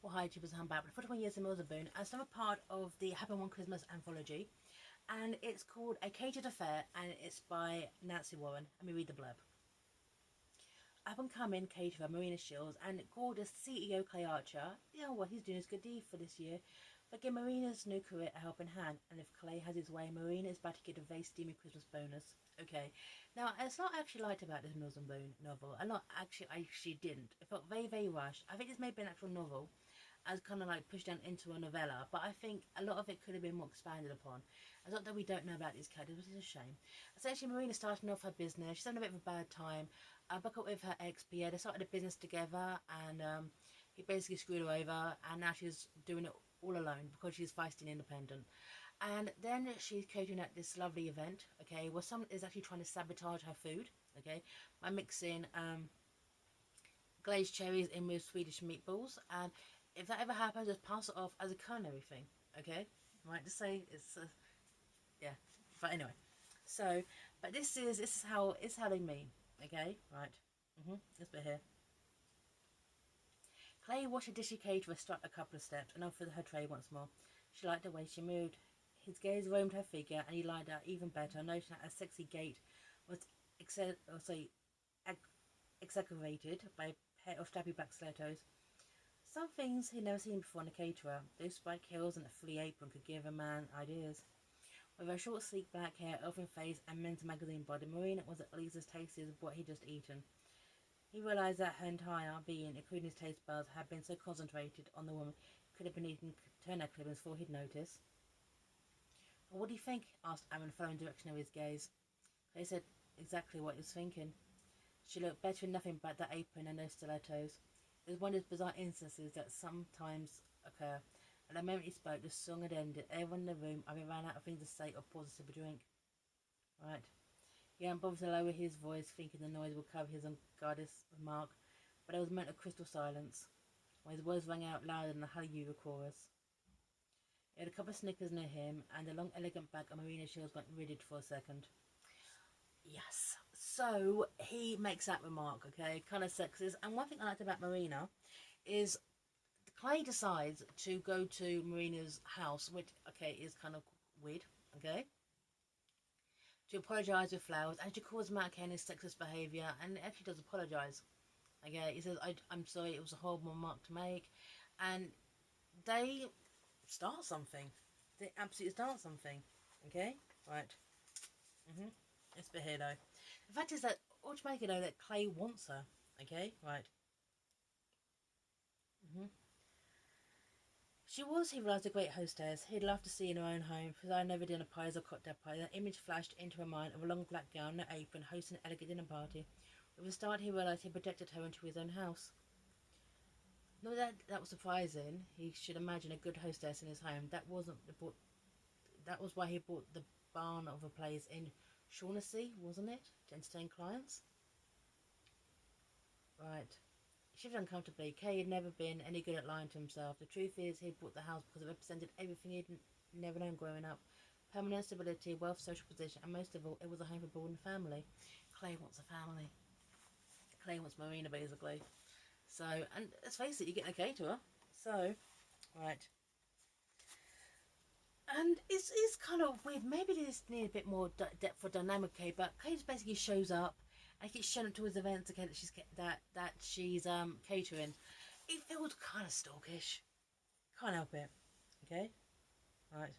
Well, hi, YouTubers, I'm back with 41 Years in Boone, as I'm a part of the Happy One Christmas Anthology, and it's called A Catered Affair, and it's by Nancy Warren. Let me read the blurb. Up and coming caterer Marina Shields and gorgeous CEO Clay Archer, what he's doing is good deed for this year, but give Marina's new career a helping hand, and if Clay has his way, Marina is about to get a very steamy Christmas bonus. Okay, now it's not actually liked about this Mills and Bone novel, and not actually, I actually didn't. It felt very, very rushed. I think this may be an actual novel, as kind of like pushed down into a novella, but I think a lot of it could have been more expanded upon. It's not that we don't know about these characters, which is a shame. Essentially, Marina starting off her business. She's having a bit of a bad time. I broke up with her ex, Pierre. They started a business together, and he basically screwed her over, and now she's doing it all alone because she's feisty and independent. And then she's catering at this lovely event, okay, where someone is actually trying to sabotage her food, okay, by mixing glazed cherries in with Swedish meatballs. And if that ever happens, just pass it off as a culinary thing, okay? Right, just say it's yeah. But anyway, so but this is how they mean, okay? Right. This bit here. Clay watched a dishy caterer strut a couple of steps and offered her tray once more. She liked the way she moved. His gaze roamed her figure, and he liked her even better, noting that her sexy gait was exaggerated by a pair of strappy black stilettos. Some things he'd never seen before in a caterer. Those spike heels and a free apron could give a man ideas. With her short, sleek black hair, elfin face, and men's magazine body, Marina was at least as tasty as what he'd just eaten. He realised that her entire being, including his taste buds, had been so concentrated on the woman he could have been eating turnip clippings before he'd noticed. "Well, what do you think?" asked Aaron, following the direction of his gaze. They said exactly what he was thinking. She looked better in nothing but that apron and those stilettos. It was one of those bizarre instances that sometimes occur. At the moment he spoke, the song had ended. Everyone in the room either ran out of things to say or paused to sip a drink. Right. He hadn't bothered to lower his voice, thinking the noise would cover his unguarded remark, but there was a moment of crystal silence, where his words rang out louder than the Hallelujah chorus. He had a cup of Snickers near him, and the long, elegant back of Marina Shields went rigid for a second. Yes. So he makes that remark, okay, kind of sexist. And one thing I liked about Marina is Clay decides to go to Marina's house, which, okay, is kind of weird, okay, to apologise with flowers, and she calls him out on his sexist behaviour, and actually does apologise. Okay, he says, I'm sorry, it was a horrible remark to make, and they start something. They absolutely start something, okay, right. This bit here, though. The fact is that automatically, though, that Clay wants her, okay, right. She was, he realised, a great hostess. He'd love to see in her own home, presiding over dinner parties or cocktail parties. An image flashed into her mind of a long black gown, no apron, hosting an elegant dinner party. With a start, he realised he projected her into his own house. Not that was surprising. He should imagine a good hostess in his home. That wasn't the that was why he bought the barn of a place in Shaughnessy, wasn't it, to entertain clients? Right. He shifted uncomfortably. Kay had never been any good at lying to himself. The truth is, he had bought the house because it represented everything he'd never known growing up. Permanent stability, wealth, social position, and most of all, it was a home for broad and family. Clay wants a family. Clay wants Marina, basically. So, and let's face it, you're getting a caterer. So, right. And it's kind of weird. Maybe this need a bit more depth for dynamic, okay? But Kay just basically shows up and gets shown up to his events, okay, that she's catering. It feels kind of stalkish. Can't help it. Okay, right.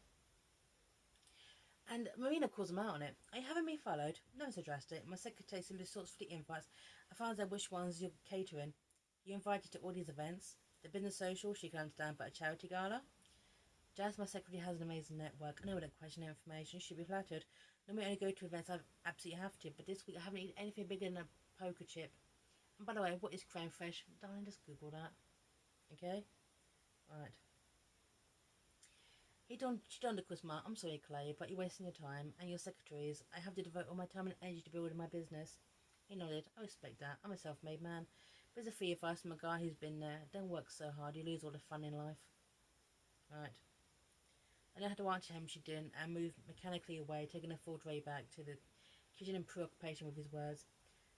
And Marina calls him out on it. "Are you having me followed?" "No, so drastic. My secretary simply sorts for the invites and finds out which ones you're catering. You invited to all these events. The business social, she can understand, but a charity gala?" "Jazz, my secretary, has an amazing network. I know I don't question her information. She'd be flattered. Normally I only go to events I absolutely have to, but this week I haven't eaten anything bigger than a poker chip. And by the way, what is creme fraiche?" Darling, just Google that. Okay? Right. She donned a quiz mark. "I'm sorry, Clay, but you're wasting your time. And your secretaries. I have to devote all my time and energy to building my business." He nodded. "I respect that. I'm a self-made man. But it's a free advice from a guy who's been there. Don't work so hard. You lose all the fun in life." Right. And I had to answer him she didn't, and moved mechanically away, taking her full tray back to the kitchen in preoccupation with his words.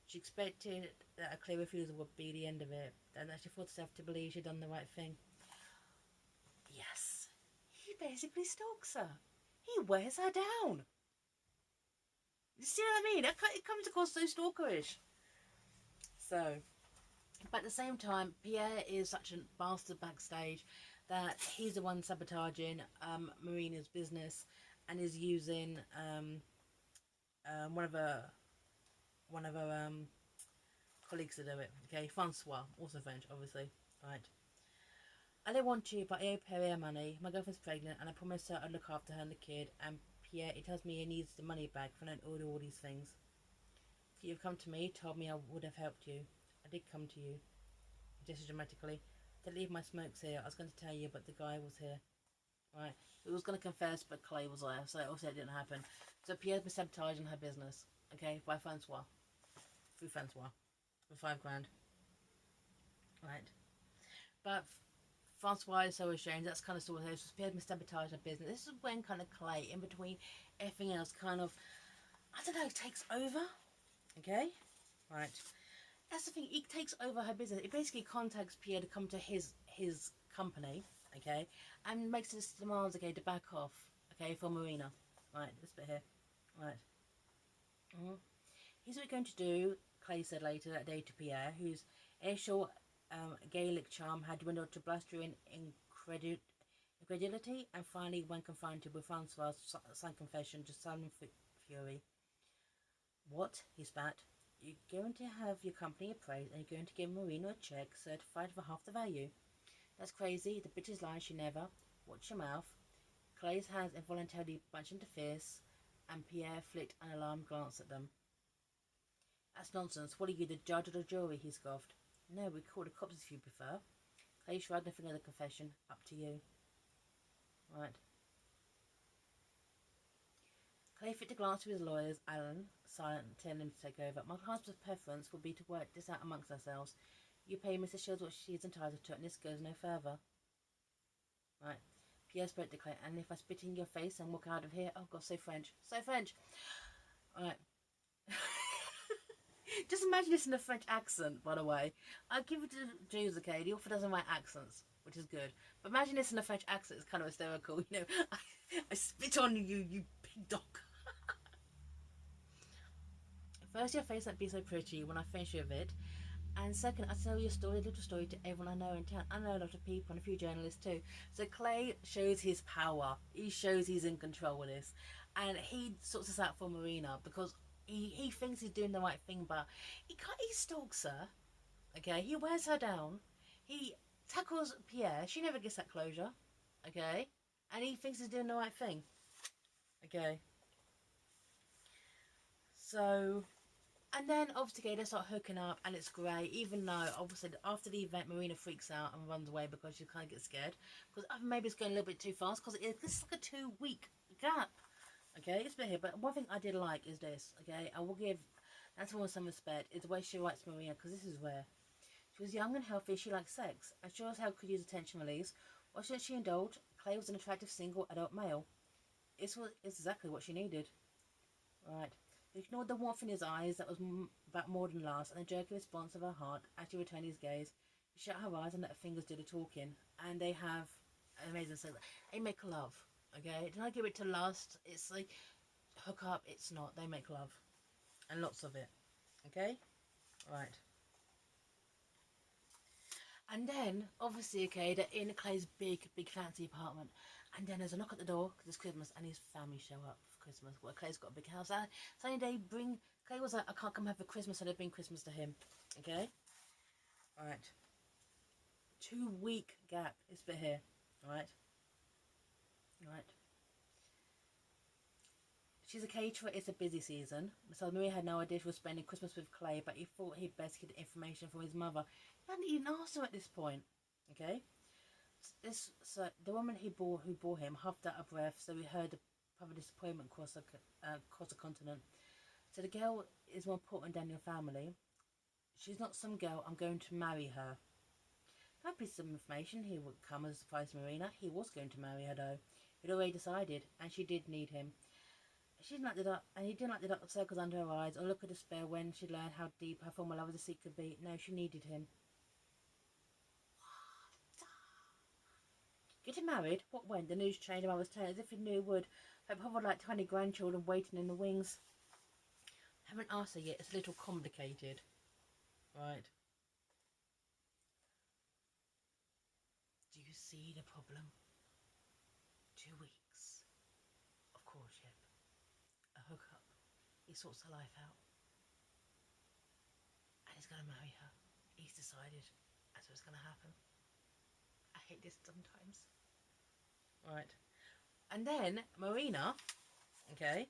She expected that a clear refusal would be the end of it, and that she forced herself to believe she'd done the right thing. Yes, he basically stalks her. He wears her down. You see what I mean? It comes across so stalkerish. So, but at the same time, Pierre is such a bastard backstage that he's the one sabotaging Marina's business and is using one of her colleagues to do it. Okay, Francois, also French, obviously, right? I don't want to, but I owe Pierre money. My girlfriend's pregnant, and I promised her I'd look after her and the kid. And Pierre, he tells me he needs the money back for not order all these things. If you've come to me, told me I would have helped you. I did come to you. Just dramatically. Don't leave my smokes here. I was going to tell you, but the guy was here. Right. He was going to confess, but Clay was there, so obviously it didn't happen. So Pierre's been sabotaging her business. Okay, by Francois. Through Francois. For £5,000. Right. But Francois is so ashamed. That's kind of sort of how Pierre's been sabotaging her business. This is when kind of Clay, in between everything else, kind of, I don't know, takes over. Okay? Right. That's the thing, he takes over her business. He basically contacts Pierre to come to his company, okay, and makes his demands, okay, to back off, okay, for Marina. Right, this bit here. Right. Here's what we're going to do, Clay said later that day to Pierre, whose initial Gaelic charm had dwindled to blustering incredulity, and finally, when confronted with Francois' sudden confession, to sudden fury. What? He spat. You're going to have your company appraised and you're going to give Marina a check certified for half the value. That's crazy. The bitch is lying. She never. Watch your mouth. Clay's hands involuntarily bunched into fists, and Pierre flicked an alarmed glance at them. That's nonsense. What are you, the judge or the jury? He scoffed. No, we call the cops if you prefer. Clay shrugged and finished the confession. Up to you. Right. Clay flicked a glance to his lawyers, Alan, silent, telling him to take over. My husband's preference would be to work this out amongst ourselves. You pay Mrs. Shields what she's entitled to, and this goes no further. Right. Pierre spoke to Clay, and if I spit in your face and walk out of here, oh God, so French. So French. Right. Just imagine this in a French accent, by the way. I give it to the Jews, okay? The author doesn't write accents, which is good. But imagine this in a French accent. It's kind of hysterical, you know. I spit on you, you pig dog. First, your face won't be so pretty when I finish with it. And second, I tell you a little story to everyone I know in town. I know a lot of people and a few journalists too. So Clay shows his power. He shows he's in control of this. And he sorts this out for Marina because he thinks he's doing the right thing, but he stalks her. Okay, he wears her down. He tackles Pierre. She never gets that closure. Okay, and he thinks he's doing the right thing. Okay. So, and then obviously they start hooking up, and it's great. Even though obviously after the event, Marina freaks out and runs away because she kind of gets scared because maybe it's going a little bit too fast because this is like a 2-week gap. Okay, it's been here, but one thing I did like is this. Okay, I will give Anthology some respect. Is the way she writes Marina, because this is rare. She was young and healthy. She liked sex, and sure as hell could use attention release. Why shouldn't she indulge? Clay was an attractive single adult male. It's exactly what she needed. Right. He ignored the warmth in his eyes that was about more than last, and the jerky response of her heart as she returned his gaze. She shut her eyes and let her fingers do the talking. And they have amazing sex. They make love. Okay? Did I give it to lust? It's like hook up. It's not. They make love. And lots of it. Okay? Right. And then, obviously, okay, they're in Clay's big fancy apartment. And then there's a knock at the door because it's Christmas and his family show up for Christmas. Well, Clay's got a big house. Suddenly they bring... Clay was like, I can't come have for Christmas, so they bring Christmas to him. Okay? Alright. 2-week gap. It's a bit here. Alright? Alright. She's a caterer. It's a busy season. So Maria had no idea she was spending Christmas with Clay, but he thought he'd best get information from his mother. He hadn't even asked her at this point. Okay? So the woman who bore him huffed out a breath, so he heard the public disappointment across the continent. So the girl is more important than your family. She's not some girl. I'm going to marry her. That piece of information he would come as a surprise to Marina. He was going to marry her though. He'd already decided, and she did need him. She didn't like he didn't like the dark circles under her eyes, or look of despair when she learned how deep her former lover's deceit could be. No, she needed him. Getting married? What when? The news changed, I was telling as if he knew it would. But probably like tiny grandchildren waiting in the wings. Haven't asked her yet, it's a little complicated. Right. Do you see the problem? 2 weeks of courtship. A hookup. He sorts her life out. And he's gonna marry her. He's decided that's what's gonna happen. I hate this sometimes. Right. And then Marina, okay,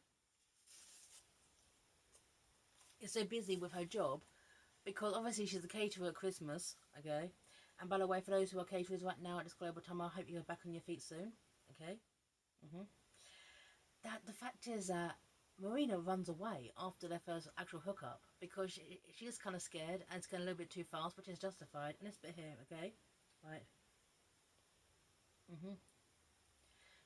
is so busy with her job because obviously she's a caterer at Christmas, okay. And by the way, for those who are caterers right now at this global time, I hope you're back on your feet soon, okay. That the fact is that Marina runs away after their first actual hookup because she's kind of scared and it's going a little bit too fast, which is justified. And this bit here, okay, right.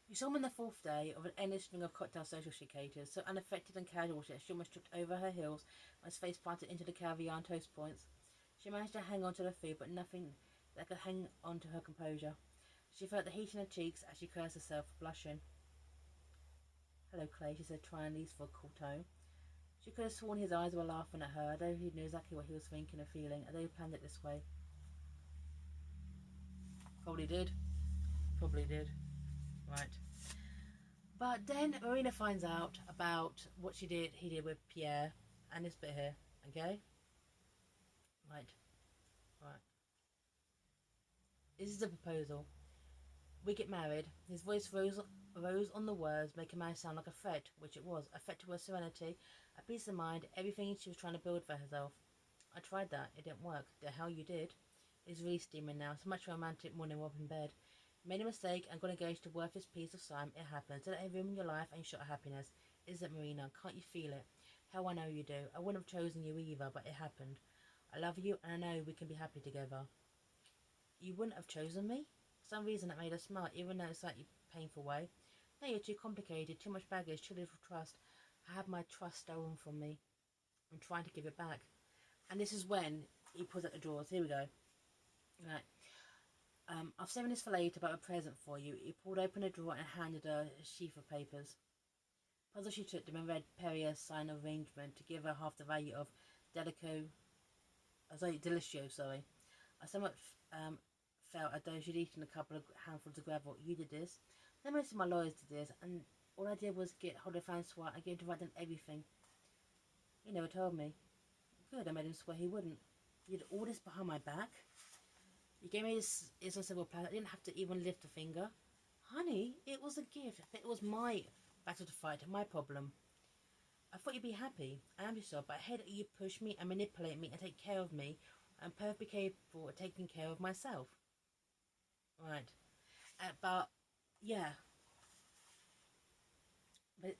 You saw him on the 4th day of an endless string of cocktail social she caters, so unaffected and casual that she almost tripped over her heels and his face planted into the caviar and toast points. She managed to hang on to the food, but nothing that could hang on to her composure. She felt the heat in her cheeks as she cursed herself for blushing. "Hello, Clay," she said, trying least for a cool tone. She could have sworn his eyes were laughing at her, although he knew exactly what he was thinking and feeling, although he planned it this way. Probably did. Probably did. Right. But then Marina finds out about what he did with Pierre, and this bit here, okay? Right. Right. This is the proposal. We get married. His voice rose on the words, making Mary sound like a threat, which it was. A threat to her serenity, a peace of mind, everything she was trying to build for herself. I tried that. It didn't work. The hell you did. It's really steaming now. So much romantic morning up in bed. Made a mistake and got engaged to worthless piece of slime. It happens. Don't let it ruin your life and your shot of happiness. Is it, Marina? Can't you feel it? Hell, I know you do. I wouldn't have chosen you either, but it happened. I love you and I know we can be happy together. You wouldn't have chosen me? For some reason that made her smile, even though it's slightly painful way. No, you're too complicated, too much baggage, too little trust. I had my trust stolen from me. I'm trying to give it back. And this is when he pulls out the drawers. Here we go. Right. I've saved this for later, but a present for you. He pulled open a drawer and handed her a sheaf of papers. Puzzled, she took them and read Perrier's sign of arrangement to give her half the value of Delicioso, sorry. I somewhat felt as though she'd eaten a couple of handfuls of gravel. You did this. Then most of my lawyers did this, and all I did was get hold of Francois and get him to write down everything. He never told me. Good, I made him swear he wouldn't. You did all this behind my back? You gave me this on several platter. I didn't have to even lift a finger. Honey, it was a gift. It was my battle to fight, my problem. I thought you'd be happy. I am yourself, but I hate that you push me and manipulate me and take care of me. I'm perfectly capable of taking care of myself. Right. But, yeah. But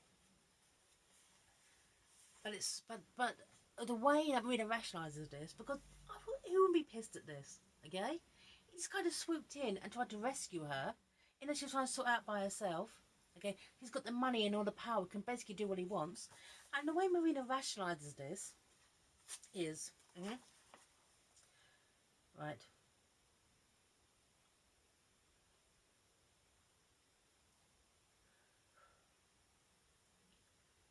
the way that Marina rationalises this, because I thought he wouldn't be pissed at this, okay? He just kind of swooped in and tried to rescue her, and then she was trying to sort out by herself, okay? He's got the money and all the power, can basically do what he wants. And the way Marina rationalises this is, right.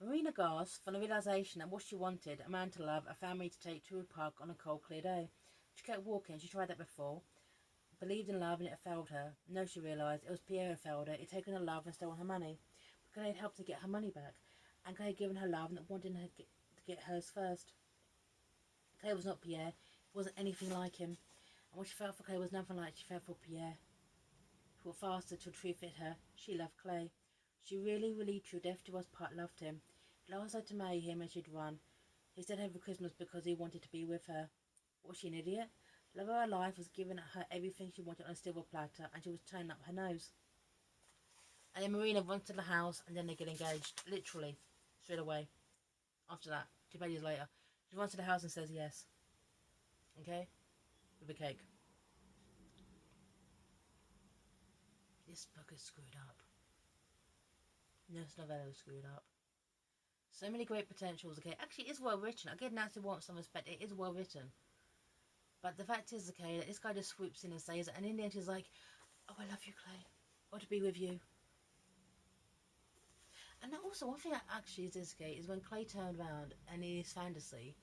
Marina gasped from the realisation that what she wanted, a man to love, a family to take to a park on a cold, clear day. She kept walking. She tried that before. Believed in love and it failed her. No, she realised, it was Pierre who failed her. He'd taken her love and stolen her money. But Clay had helped to get her money back. And Clay had given her love and wanted her to get hers first. Clay was not Pierre. He wasn't anything like him. And what she felt for Clay was nothing like she felt for Pierre. She walked faster till truth hit her. She loved Clay. She really, really, true, deaf to us part, loved him. He asked her to marry him and she'd run. He said over Christmas because he wanted to be with her. Was she an idiot? The love of her life was giving her everything she wanted on a silver platter, and she was turning up her nose. And then Marina runs to the house, and then they get engaged, literally, straight away. After that, 2 days later, she runs to the house and says yes. Okay? With a cake. This book is screwed up. This novella is screwed up. So many great potentials, okay? Actually, it is well written. I get Nancy wants some respect. It is well written. But the fact is, okay, that this guy just swoops in and says it, and in the end he's like, oh, I love you, Clay. or to be with you. And also, one thing that actually is instigate is when Clay turned around and his fantasy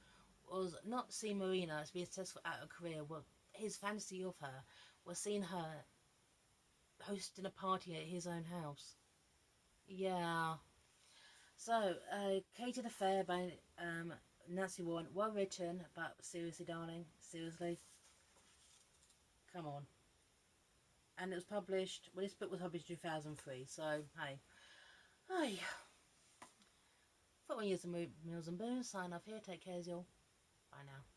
was not seeing Marina as being successful at her career. Well, his fantasy of her was seeing her hosting a party at his own house. Yeah. So, Catered Affair by Nancy Warren. Well written, but seriously, darling, seriously, come on. And it was published. Well, this book was published in 2003. So, hey, hey. For 1 years of Meals and Boons. Sign off here. Take care, y'all. Bye now.